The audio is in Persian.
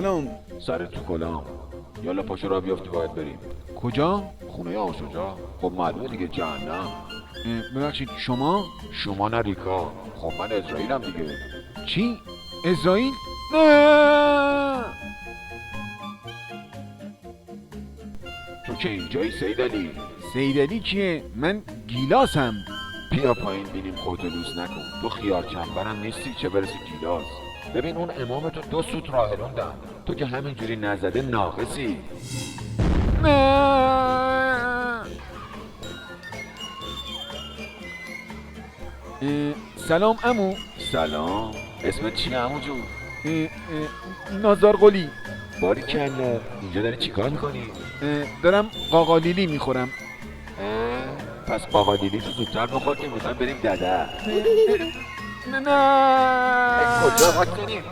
سلام. سرت تو کلام. یالا پاشو را بیافتی باید بریم. کجا؟ خونه آشجا. خب معلومه دیگه جهنم. ببخشید شما؟ شما نه ریکا. خب من اسرائیلم دیگه. چی؟ اسرائیل؟ نه! تو که اینجایی سید علی. سید علی کیه؟ من گیلاسم. بیا پایین بینیم خودتو لوس نکن. تو خیار چنبرم نیستی چه برسی گیلاس. ببین اون امامتو 2 سوت راهلوندم. تو که همینجوری نزده ناقصی. نه! سلام عمو. سلام. اسمت چیه عمو جون؟ نازار قلی. باریکلا. اینجا داری چیکار میکنی؟ دارم قاقالیلی میخورم. پس باقالیلی تو زودتر بخور که میخوایم بریم دده. نه کجا باید کنیم؟